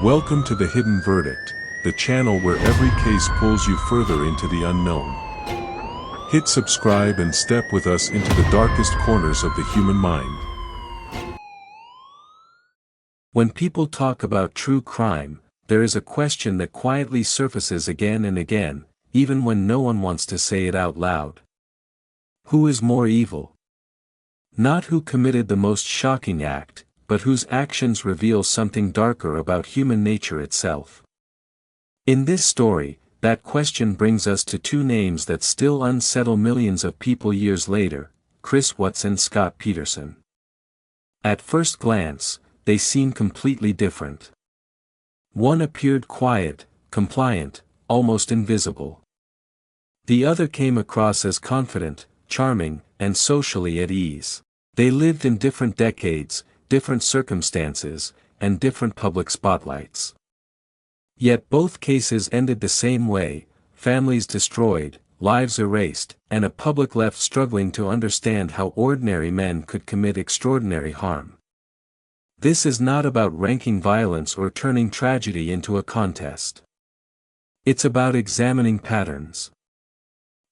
Welcome to the Hidden Verdict, the channel where every case pulls you further into the unknown. Hit subscribe and step with us into the darkest corners of the human mind. When people talk about true crime, there is a question that quietly surfaces again and again, even when no one wants to say it out loud. Who is more evil? Not who committed the most shocking act, but whose actions reveal something darker about human nature itself. In this story, that question brings us to two names that still unsettle millions of people years later, Chris Watts and Scott Peterson. At first glance, they seem completely different. One appeared quiet, compliant, almost invisible. The other came across as confident, charming, and socially at ease. They lived in different decades, different circumstances, and different public spotlights. Yet both cases ended the same way: families destroyed, lives erased, and a public left struggling to understand how ordinary men could commit extraordinary harm. This is not about ranking violence or turning tragedy into a contest. It's about examining patterns.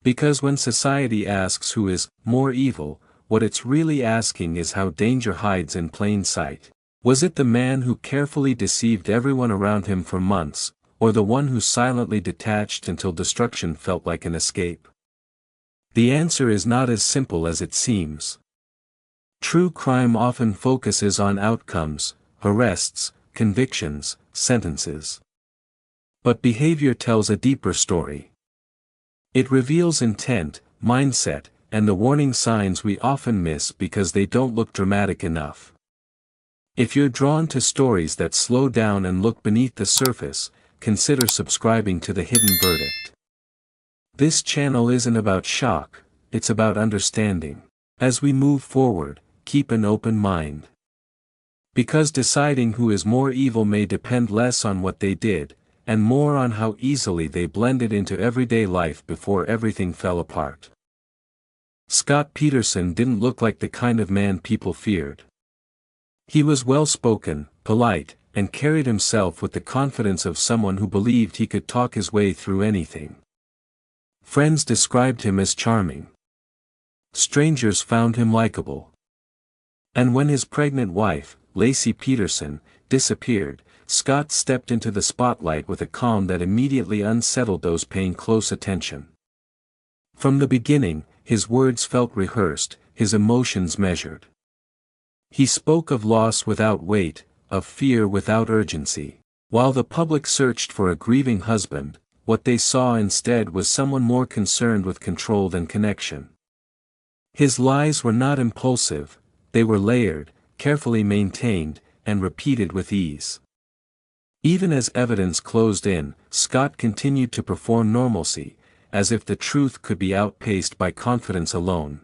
Because when society asks who is more evil, what it's really asking is how danger hides in plain sight. Was it the man who carefully deceived everyone around him for months, or the one who silently detached until destruction felt like an escape? The answer is not as simple as it seems. True crime often focuses on outcomes, arrests, convictions, sentences. But behavior tells a deeper story. It reveals intent, mindset, and the warning signs we often miss because they don't look dramatic enough. If you're drawn to stories that slow down and look beneath the surface, consider subscribing to The Hidden Verdict. This channel isn't about shock, it's about understanding. As we move forward, keep an open mind. Because deciding who is more evil may depend less on what they did, and more on how easily they blended into everyday life before everything fell apart. Scott Peterson didn't look like the kind of man people feared. He was well-spoken, polite, and carried himself with the confidence of someone who believed he could talk his way through anything. Friends described him as charming. Strangers found him likable. And when his pregnant wife, Lacey Peterson, disappeared, Scott stepped into the spotlight with a calm that immediately unsettled those paying close attention. From the beginning, his words felt rehearsed, his emotions measured. He spoke of loss without weight, of fear without urgency. While the public searched for a grieving husband, what they saw instead was someone more concerned with control than connection. His lies were not impulsive, they were layered, carefully maintained, and repeated with ease. Even as evidence closed in, Scott continued to perform normalcy, as if the truth could be outpaced by confidence alone.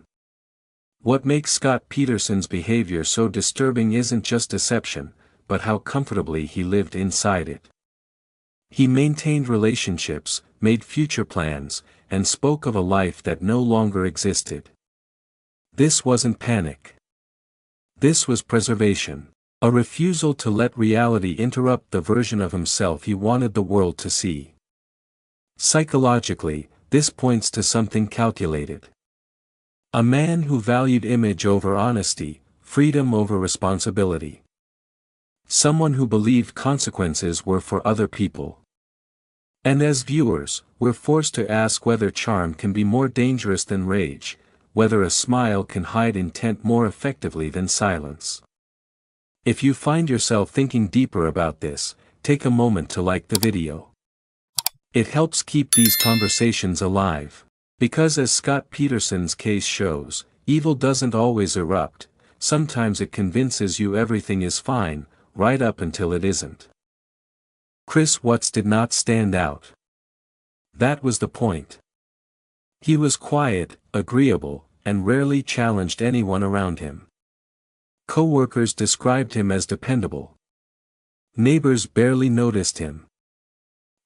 What makes Scott Peterson's behavior so disturbing isn't just deception, but how comfortably he lived inside it. He maintained relationships, made future plans, and spoke of a life that no longer existed. This wasn't panic. This was preservation, a refusal to let reality interrupt the version of himself he wanted the world to see. Psychologically, this points to something calculated. A man who valued image over honesty, freedom over responsibility. Someone who believed consequences were for other people. And as viewers, we're forced to ask whether charm can be more dangerous than rage, whether a smile can hide intent more effectively than silence. If you find yourself thinking deeper about this, take a moment to like the video. It helps keep these conversations alive. Because as Scott Peterson's case shows, evil doesn't always erupt, sometimes it convinces you everything is fine, right up until it isn't. Chris Watts did not stand out. That was the point. He was quiet, agreeable, and rarely challenged anyone around him. Co-workers described him as dependable. Neighbors barely noticed him.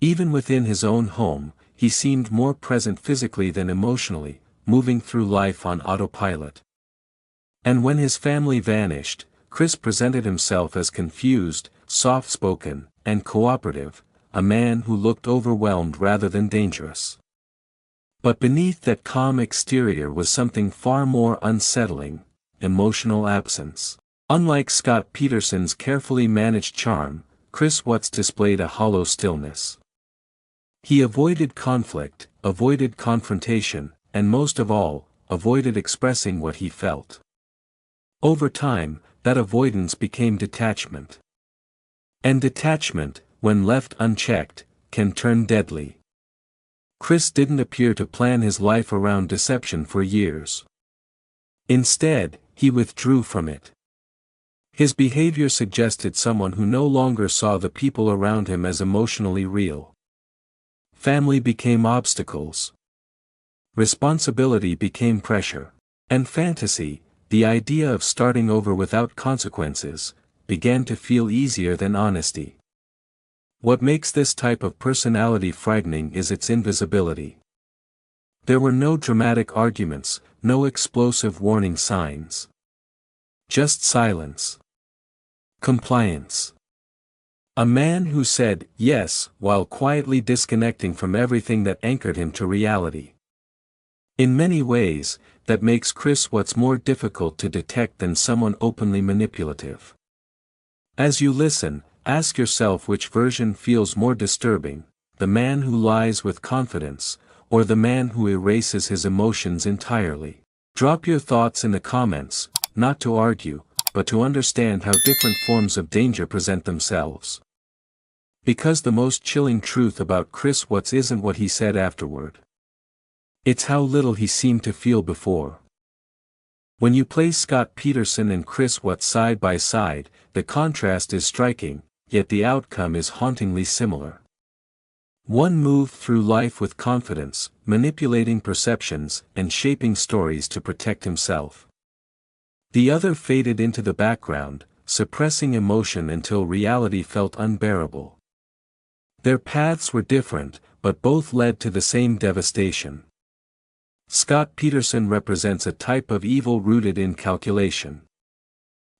Even within his own home, he seemed more present physically than emotionally, moving through life on autopilot. And when his family vanished, Chris presented himself as confused, soft-spoken, and cooperative, a man who looked overwhelmed rather than dangerous. But beneath that calm exterior was something far more unsettling: emotional absence. Unlike Scott Peterson's carefully managed charm, Chris Watts displayed a hollow stillness. He avoided conflict, avoided confrontation, and most of all, avoided expressing what he felt. Over time, that avoidance became detachment. And detachment, when left unchecked, can turn deadly. Chris didn't appear to plan his life around deception for years. Instead, he withdrew from it. His behavior suggested someone who no longer saw the people around him as emotionally real. Family became obstacles. Responsibility became pressure. And fantasy, the idea of starting over without consequences, began to feel easier than honesty. What makes this type of personality frightening is its invisibility. There were no dramatic arguments, no explosive warning signs. Just silence. Compliance. A man who said yes while quietly disconnecting from everything that anchored him to reality. In many ways, that makes Chris Watts more difficult to detect than someone openly manipulative. As you listen, ask yourself which version feels more disturbing: the man who lies with confidence, or the man who erases his emotions entirely. Drop your thoughts in the comments, not to argue, but to understand how different forms of danger present themselves. Because the most chilling truth about Chris Watts isn't what he said afterward. It's how little he seemed to feel before. When you place Scott Peterson and Chris Watts side by side, the contrast is striking, yet the outcome is hauntingly similar. One moved through life with confidence, manipulating perceptions and shaping stories to protect himself. The other faded into the background, suppressing emotion until reality felt unbearable. Their paths were different, but both led to the same devastation. Scott Peterson represents a type of evil rooted in calculation.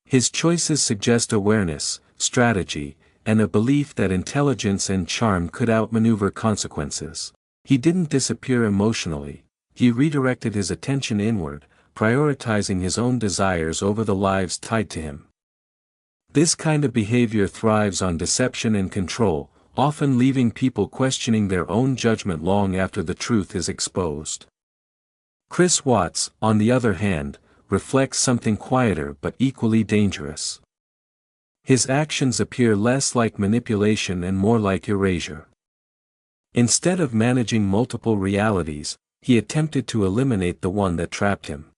His choices suggest awareness, strategy, and a belief that intelligence and charm could outmaneuver consequences. He didn't disappear emotionally, he redirected his attention inward, prioritizing his own desires over the lives tied to him. This kind of behavior thrives on deception and control, often leaving people questioning their own judgment long after the truth is exposed. Chris Watts, on the other hand, reflects something quieter but equally dangerous. His actions appear less like manipulation and more like erasure. Instead of managing multiple realities, he attempted to eliminate the one that trapped him.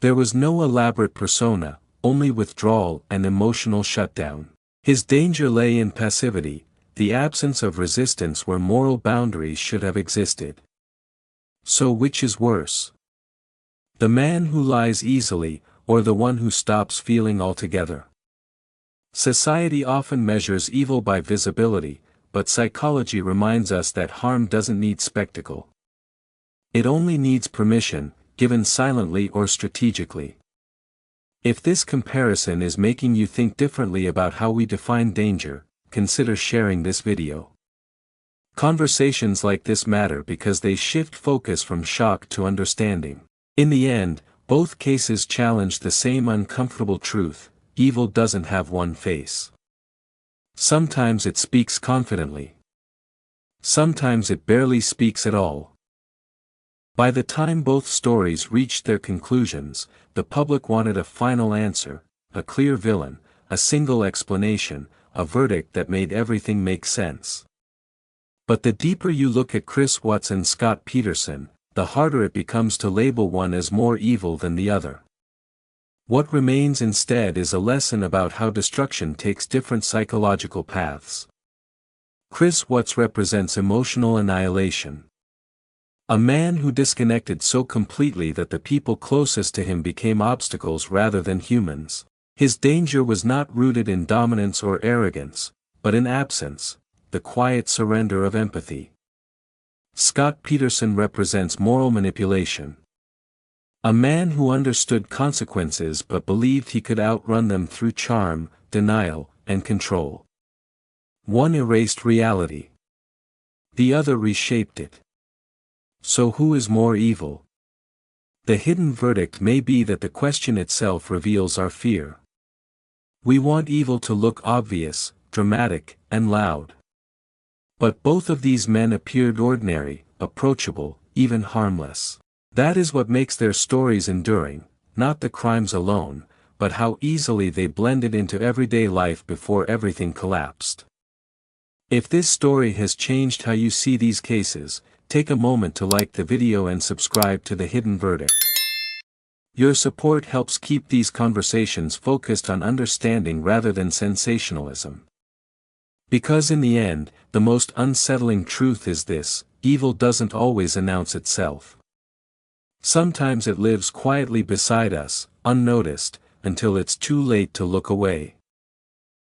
There was no elaborate persona, only withdrawal and emotional shutdown. His danger lay in passivity, the absence of resistance where moral boundaries should have existed. So which is worse? The man who lies easily, or the one who stops feeling altogether? Society often measures evil by visibility, but psychology reminds us that harm doesn't need spectacle. It only needs permission, given silently or strategically. If this comparison is making you think differently about how we define danger, consider sharing this video. Conversations like this matter because they shift focus from shock to understanding. In the end, both cases challenge the same uncomfortable truth: evil doesn't have one face. Sometimes it speaks confidently. Sometimes it barely speaks at all. By the time both stories reached their conclusions, the public wanted a final answer, a clear villain, a single explanation, a verdict that made everything make sense. But the deeper you look at Chris Watts and Scott Peterson, the harder it becomes to label one as more evil than the other. What remains instead is a lesson about how destruction takes different psychological paths. Chris Watts represents emotional annihilation. A man who disconnected so completely that the people closest to him became obstacles rather than humans. His danger was not rooted in dominance or arrogance, but in absence, the quiet surrender of empathy. Scott Peterson represents moral manipulation. A man who understood consequences but believed he could outrun them through charm, denial, and control. One erased reality. The other reshaped it. So who is more evil? The hidden verdict may be that the question itself reveals our fear. We want evil to look obvious, dramatic, and loud. But both of these men appeared ordinary, approachable, even harmless. That is what makes their stories enduring, not the crimes alone, but how easily they blended into everyday life before everything collapsed. If this story has changed how you see these cases, take a moment to like the video and subscribe to The Hidden Verdict. Your support helps keep these conversations focused on understanding rather than sensationalism. Because in the end, the most unsettling truth is this: evil doesn't always announce itself. Sometimes it lives quietly beside us, unnoticed, until it's too late to look away.